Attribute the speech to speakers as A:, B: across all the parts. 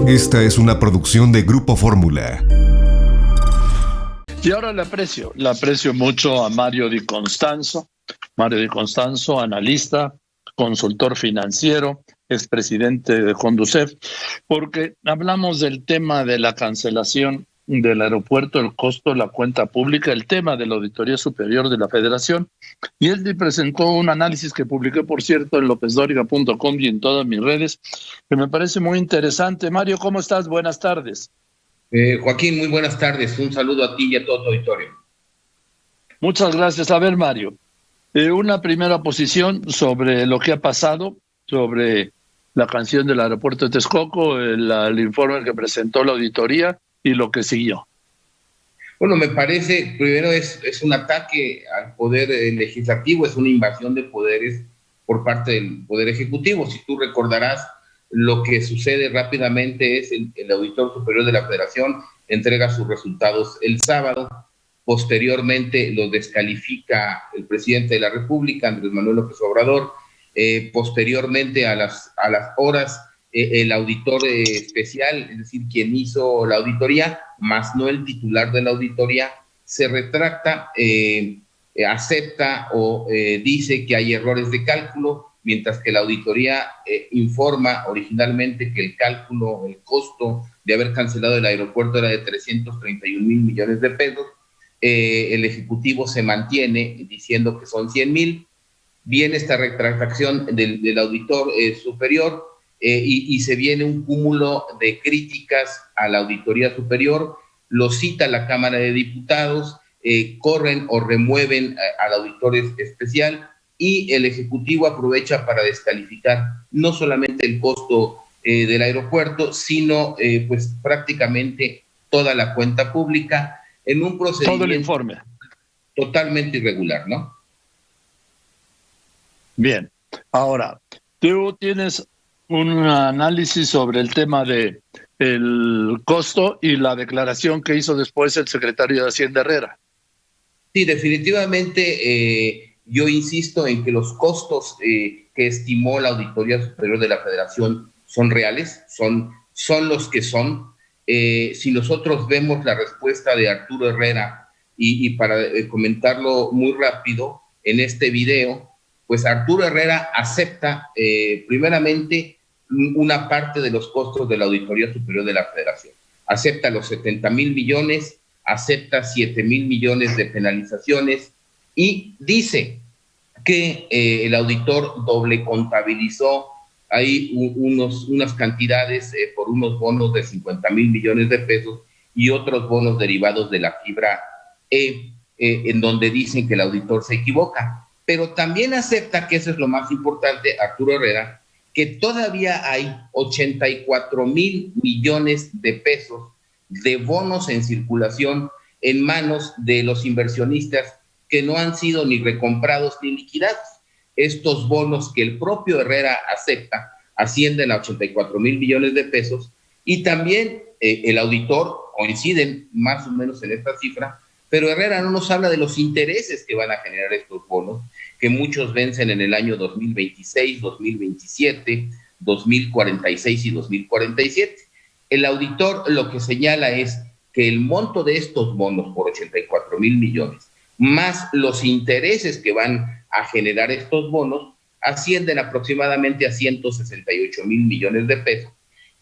A: Esta es una producción de Grupo Fórmula.
B: Y ahora le aprecio mucho a Mario Di Constanzo. Mario Di Constanzo, analista, consultor financiero, expresidente de Conducef, porque hablamos del tema de la cancelación del aeropuerto, el costo de la cuenta pública, el tema de la Auditoría Superior de la Federación, y él presentó un análisis que publiqué, por cierto, en lopesdoriga.com y en todas mis redes, que me parece muy interesante. Mario, ¿cómo estás? Buenas tardes.
C: Joaquín, muy buenas tardes. Un saludo a ti y a todo tu auditorio.
B: Muchas gracias. A ver, Mario, una primera posición sobre lo que ha pasado, sobre la canción del aeropuerto de Texcoco, el informe que presentó la auditoría y lo que siguió.
C: Bueno, me parece, primero es un ataque al poder legislativo, es una invasión de poderes por parte del Poder Ejecutivo. Si tú recordarás, lo que sucede rápidamente es el Auditor Superior de la Federación entrega sus resultados el sábado, posteriormente los descalifica el presidente de la República, Andrés Manuel López Obrador, posteriormente a las horas el auditor especial, es decir, quien hizo la auditoría, más no el titular de la auditoría, se retracta, acepta o dice que hay errores de cálculo, mientras que la auditoría informa originalmente que el cálculo, el costo de haber cancelado el aeropuerto era de 331,000 millones de pesos. El Ejecutivo se mantiene diciendo que son 100,000. Viene esta retractación del auditor superior y se viene un cúmulo de críticas a la Auditoría Superior, lo cita la Cámara de Diputados, corren o remueven al auditor especial y el Ejecutivo aprovecha para descalificar no solamente el costo del aeropuerto, sino pues prácticamente toda la cuenta pública en un procedimiento
B: todo el informe
C: totalmente irregular, ¿no?
B: Bien, ahora, tú tienes un análisis sobre el tema de el costo y la declaración que hizo después el secretario de Hacienda Herrera.
C: Sí, definitivamente yo insisto en que los costos que estimó la Auditoría Superior de la Federación son reales, son los que son. Si nosotros vemos la respuesta de Arturo Herrera y para comentarlo muy rápido en este video, pues Arturo Herrera acepta primeramente una parte de los costos de la Auditoría Superior de la Federación. Acepta los 70,000 millones, acepta 7,000 millones de penalizaciones y dice que el auditor doble contabilizó ahí unas cantidades por unos bonos de 50,000 millones de pesos y otros bonos derivados de la fibra en donde dicen que el auditor se equivoca. Pero también acepta, que eso es lo más importante, Arturo Herrera, que todavía hay 84,000 millones de pesos de bonos en circulación en manos de los inversionistas que no han sido ni recomprados ni liquidados. Estos bonos que el propio Herrera acepta ascienden a 84,000 millones de pesos y también el auditor coinciden más o menos en esta cifra, pero Herrera no nos habla de los intereses que van a generar estos bonos, que muchos vencen en el año 2026, 2027, 2046 y 2047. El auditor lo que señala es que el monto de estos bonos por 84,000 millones, más los intereses que van a generar estos bonos, ascienden aproximadamente a 168,000 millones de pesos,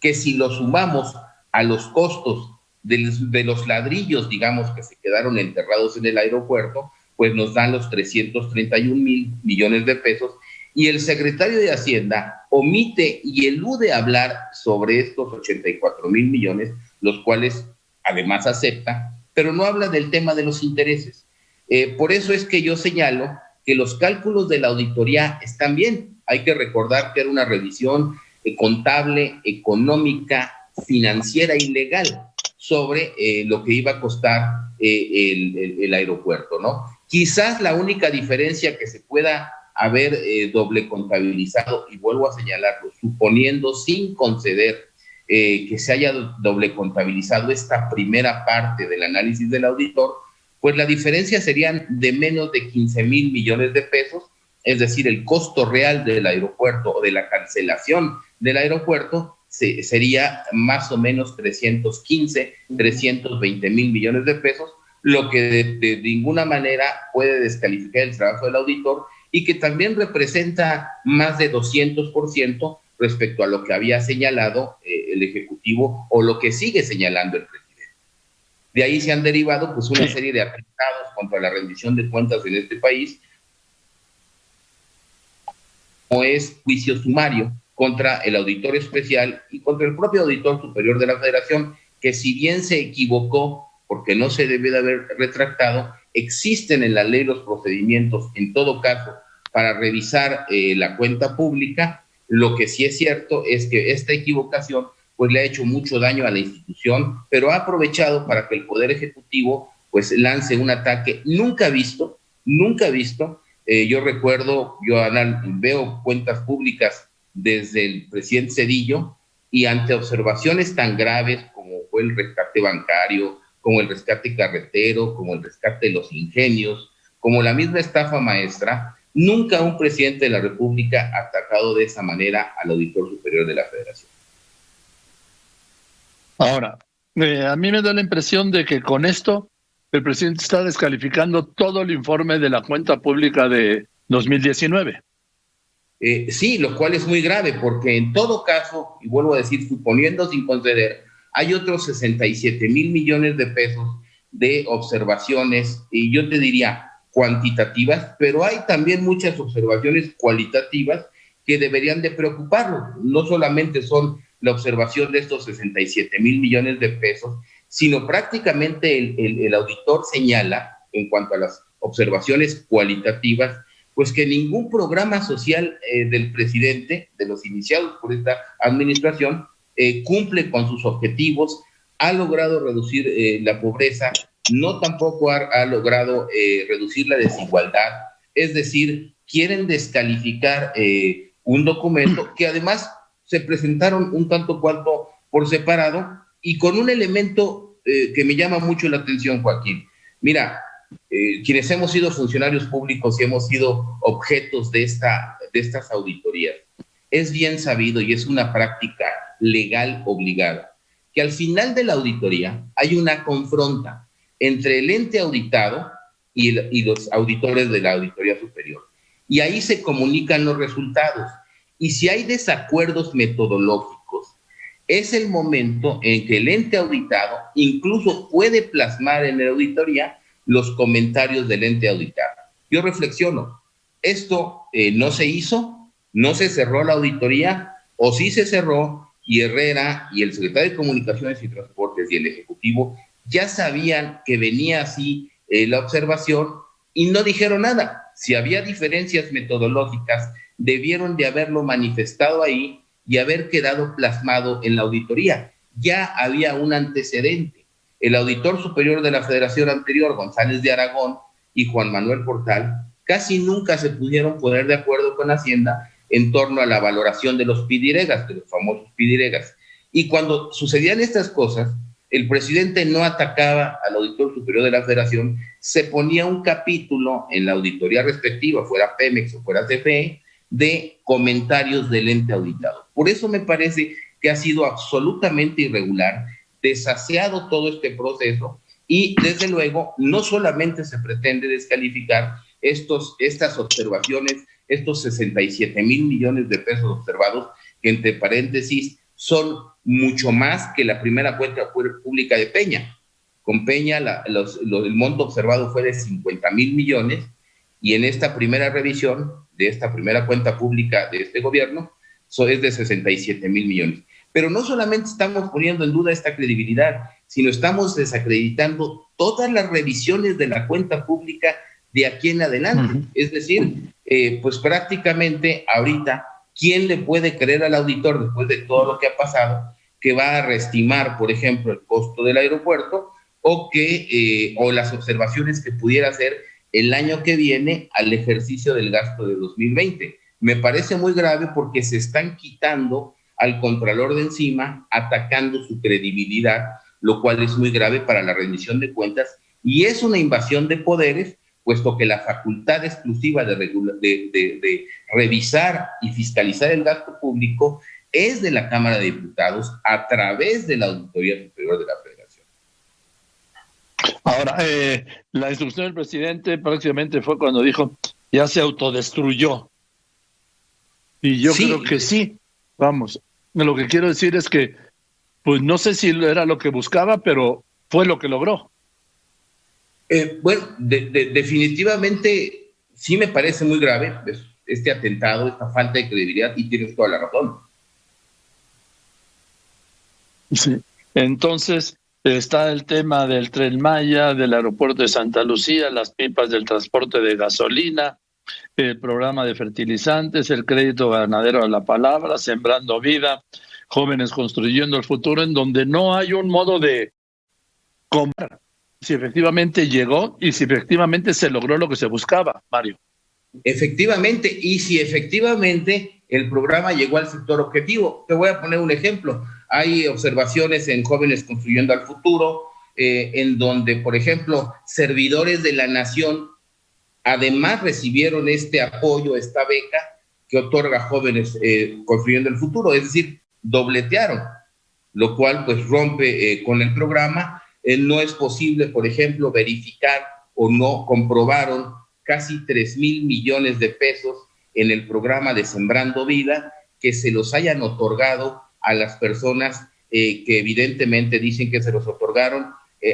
C: que si lo sumamos a los costos de los ladrillos, digamos, que se quedaron enterrados en el aeropuerto, pues nos dan los 331,000 millones de pesos, y el secretario de Hacienda omite y elude hablar sobre estos 84,000 millones, los cuales además acepta, pero no habla del tema de los intereses. Por eso es que yo señalo que los cálculos de la auditoría están bien. Hay que recordar que era una revisión contable, económica, financiera y legal sobre lo que iba a costar el aeropuerto, ¿no? Quizás la única diferencia que se pueda haber doble contabilizado, y vuelvo a señalarlo, suponiendo sin conceder que se haya doble contabilizado esta primera parte del análisis del auditor, pues la diferencia serían de menos de 15,000 millones de pesos, es decir, el costo real del aeropuerto o de la cancelación del aeropuerto sería más o menos 315, 320 mil millones de pesos, lo que de ninguna manera puede descalificar el trabajo del auditor y que también representa más de 200% respecto a lo que había señalado el Ejecutivo o lo que sigue señalando el presidente. De ahí se han derivado pues una serie de atentados contra la rendición de cuentas en este país, como es juicio sumario contra el auditor especial y contra el propio auditor superior de la Federación, que si bien se equivocó porque no se debe de haber retractado, existen en la ley los procedimientos, en todo caso, para revisar la cuenta pública. Lo que sí es cierto es que esta equivocación pues le ha hecho mucho daño a la institución, pero ha aprovechado para que el Poder Ejecutivo pues lance un ataque nunca visto. Yo recuerdo, veo cuentas públicas desde el presidente Zedillo y ante observaciones tan graves como fue el rescate bancario, como el rescate carretero, como el rescate de los ingenios, como la misma estafa maestra, nunca un presidente de la República ha atacado de esa manera al auditor superior de la Federación.
B: Ahora, a mí me da la impresión de que con esto el presidente está descalificando todo el informe de la cuenta pública de 2019.
C: Sí, lo cual es muy grave, porque en todo caso, y vuelvo a decir, suponiendo sin conceder, hay otros 67 mil millones de pesos de observaciones, y yo te diría cuantitativas, pero hay también muchas observaciones cualitativas que deberían de preocuparnos. No solamente son la observación de estos 67 mil millones de pesos, sino prácticamente el auditor señala, en cuanto a las observaciones cualitativas, pues que ningún programa social del presidente, de los iniciados por esta administración, cumple con sus objetivos, ha logrado reducir la pobreza, no tampoco ha logrado reducir la desigualdad. Es decir, quieren descalificar un documento que además se presentaron un tanto cuanto por separado y con un elemento que me llama mucho la atención, Joaquín. Mira, quienes hemos sido funcionarios públicos y hemos sido objetos de estas auditorías, es bien sabido y es una práctica legal obligada, que al final de la auditoría hay una confronta entre el ente auditado y los auditores de la Auditoría Superior. Y ahí se comunican los resultados. Y si hay desacuerdos metodológicos, es el momento en que el ente auditado incluso puede plasmar en la auditoría los comentarios del ente auditado. Yo reflexiono, esto no se hizo, no se cerró la auditoría, o sí se cerró, y Herrera y el secretario de Comunicaciones y Transportes y el Ejecutivo ya sabían que venía así la observación y no dijeron nada. Si había diferencias metodológicas, debieron de haberlo manifestado ahí y haber quedado plasmado en la auditoría. Ya había un antecedente. El auditor superior de la Federación anterior, González de Aragón, y Juan Manuel Portal, casi nunca se pudieron poner de acuerdo con Hacienda en torno a la valoración de los pidiregas, de los famosos pidiregas. Y cuando sucedían estas cosas, el presidente no atacaba al auditor superior de la Federación, se ponía un capítulo en la auditoría respectiva, fuera Pemex o fuera CFE, de comentarios del ente auditado. Por eso me parece que ha sido absolutamente irregular, desaseado todo este proceso y, desde luego, no solamente se pretende descalificar estas observaciones, estos 67 mil millones de pesos observados, que entre paréntesis son mucho más que la primera cuenta pública de Peña. Con Peña el monto observado fue de 50 mil millones y en esta primera revisión de esta primera cuenta pública de este gobierno es de 67 mil millones. Pero no solamente estamos poniendo en duda esta credibilidad, sino estamos desacreditando todas las revisiones de la cuenta pública de aquí en adelante. Uh-huh. Es decir, pues prácticamente ahorita, ¿quién le puede creer al auditor después de todo lo que ha pasado que va a reestimar, por ejemplo, el costo del aeropuerto o las observaciones que pudiera hacer el año que viene al ejercicio del gasto de 2020? Me parece muy grave porque se están quitando al Contralor de encima, atacando su credibilidad, lo cual es muy grave para la rendición de cuentas y es una invasión de poderes, puesto que la facultad exclusiva de revisar y fiscalizar el gasto público es de la Cámara de Diputados a través de la Auditoría Superior de la Federación.
B: Ahora, la instrucción del presidente prácticamente fue cuando dijo, ya se autodestruyó. Y yo creo que sí, vamos. Lo que quiero decir es que, pues no sé si era lo que buscaba, pero fue lo que logró.
C: Bueno, definitivamente sí me parece muy grave este atentado, esta falta de credibilidad, y tienes toda la razón.
B: Sí. Entonces, está el tema del Tren Maya, del aeropuerto de Santa Lucía, las pipas del transporte de gasolina, el programa de fertilizantes, el crédito ganadero a la palabra, Sembrando Vida, Jóvenes Construyendo el Futuro, en donde no hay un modo de comprar si efectivamente llegó y si efectivamente se logró lo que se buscaba, Mario.
C: Efectivamente, y si efectivamente el programa llegó al sector objetivo. Te voy a poner un ejemplo. Hay observaciones en Jóvenes Construyendo al Futuro, en donde, por ejemplo, servidores de la nación además recibieron este apoyo, esta beca que otorga Jóvenes Construyendo el Futuro, es decir, dobletearon, lo cual pues rompe con el programa. No es posible, por ejemplo, verificar o no comprobaron casi 3,000 millones de pesos en el programa de Sembrando Vida, que se los hayan otorgado a las personas que evidentemente dicen que se los otorgaron.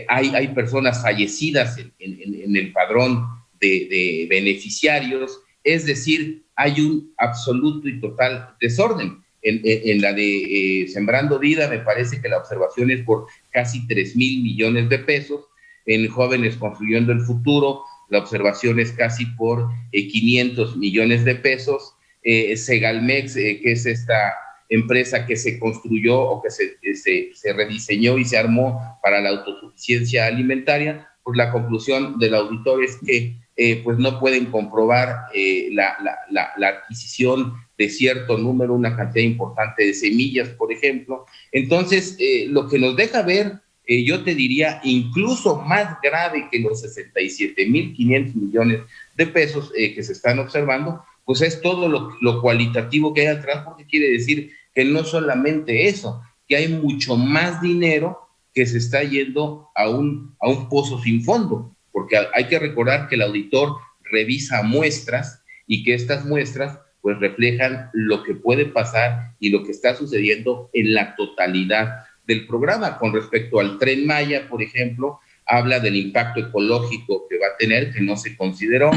C: Hay personas fallecidas en el padrón de beneficiarios, es decir, hay un absoluto y total desorden. En la de Sembrando Vida me parece que la observación es por casi 3,000 millones de pesos, en Jóvenes Construyendo el Futuro la observación es casi por 500 millones de pesos, Segalmex, que es esta empresa que se construyó o que se rediseñó y se armó para la autosuficiencia alimentaria, pues la conclusión del auditor es que pues no pueden comprobar la adquisición de cierto número, una cantidad importante de semillas, por ejemplo. Entonces, lo que nos deja ver, yo te diría, incluso más grave que los 67,500 millones de pesos que se están observando, pues es todo lo cualitativo que hay atrás, porque quiere decir que no solamente eso, que hay mucho más dinero que se está yendo a un pozo sin fondo, porque hay que recordar que el auditor revisa muestras y que estas muestras pues reflejan lo que puede pasar y lo que está sucediendo en la totalidad del programa. Con respecto al Tren Maya, por ejemplo, habla del impacto ecológico que va a tener, que no se consideró.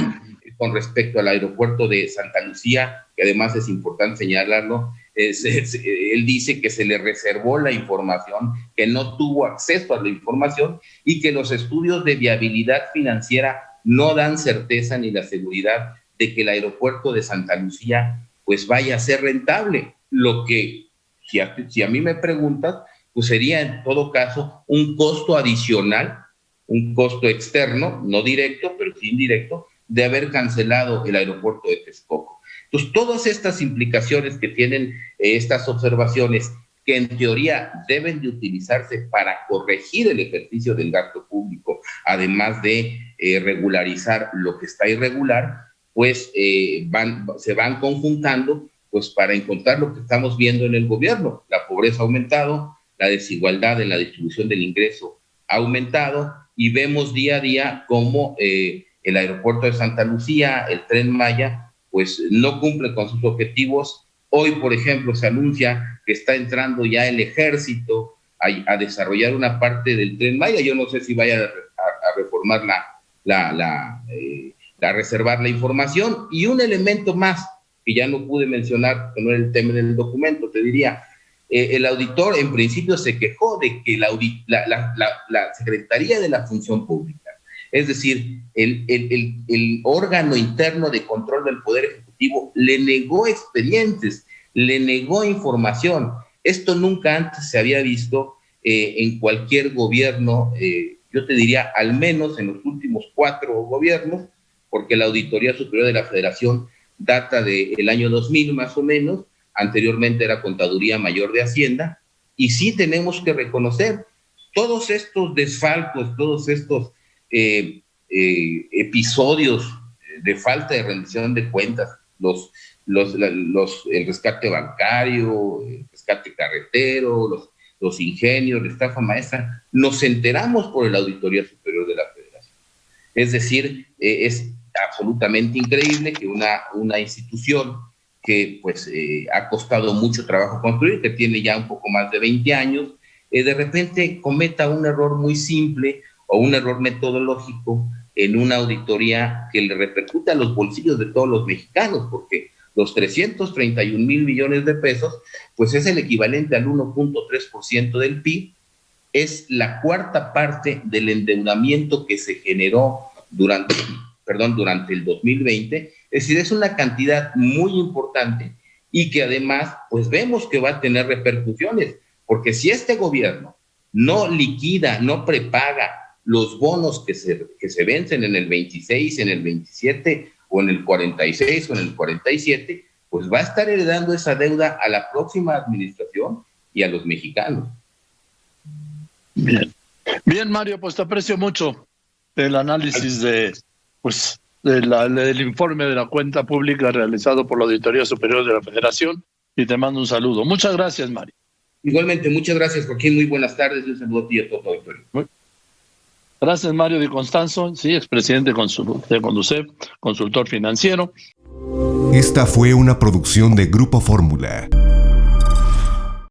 C: Con respecto al aeropuerto de Santa Lucía, que además es importante señalarlo, él dice que se le reservó la información, que no tuvo acceso a la información y que los estudios de viabilidad financiera no dan certeza ni la seguridad de que el aeropuerto de Santa Lucía pues vaya a ser rentable. Lo que, si a mí me preguntas, pues sería en todo caso un costo adicional, un costo externo, no directo, pero sí indirecto, de haber cancelado el aeropuerto de Texcoco. Entonces, todas estas implicaciones que tienen estas observaciones, que en teoría deben de utilizarse para corregir el ejercicio del gasto público, además de regularizar lo que está irregular, pues se van conjuntando pues para encontrar lo que estamos viendo en el gobierno. La pobreza ha aumentado, la desigualdad en la distribución del ingreso ha aumentado, y vemos día a día cómo el aeropuerto de Santa Lucía, el Tren Maya, pues no cumple con sus objetivos. Hoy, por ejemplo, se anuncia que está entrando ya el ejército a desarrollar una parte del Tren Maya. Yo no sé si vaya a reformar reservar la información. Y un elemento más que ya no pude mencionar, que no era el tema del documento, te diría, el auditor en principio se quejó de que la Secretaría de la Función Pública, es decir, el órgano interno de control del Poder Ejecutivo, le negó expedientes, le negó información. Esto nunca antes se había visto en cualquier gobierno, yo te diría al menos en los últimos 4 gobiernos, porque la Auditoría Superior de la Federación data del año 2000 más o menos, anteriormente era Contaduría Mayor de Hacienda, y sí tenemos que reconocer todos estos desfalcos, todos estos episodios de falta de rendición de cuentas, el rescate bancario, el rescate carretero, los ingenios, la estafa maestra, nos enteramos por la Auditoría Superior de la Federación. Es decir, es absolutamente increíble que una institución que pues ha costado mucho trabajo construir, que tiene ya un poco más de 20 años, de repente cometa un error muy simple o un error metodológico en una auditoría que le repercute a los bolsillos de todos los mexicanos, porque los 331 mil millones de pesos, pues es el equivalente al 1.3% del PIB, es la cuarta parte del endeudamiento que se generó durante el 2020, es decir, es una cantidad muy importante y que además, pues vemos que va a tener repercusiones, porque si este gobierno no liquida, no prepaga los bonos que se vencen en el 26, en el 27 o en el 46 o en el 47, pues va a estar heredando esa deuda a la próxima administración y a los mexicanos.
B: Bien, Mario, pues te aprecio mucho el análisis del informe de la cuenta pública realizado por la Auditoría Superior de la Federación y te mando un saludo. Muchas gracias, Mario.
C: Igualmente, muchas gracias, Joaquín. Muy buenas tardes. Un saludo a ti y a todo el auditorio.
B: Gracias, Mario Di Constanzo, sí, expresidente de Conducef, consultor financiero.
A: Esta fue una producción de Grupo Fórmula.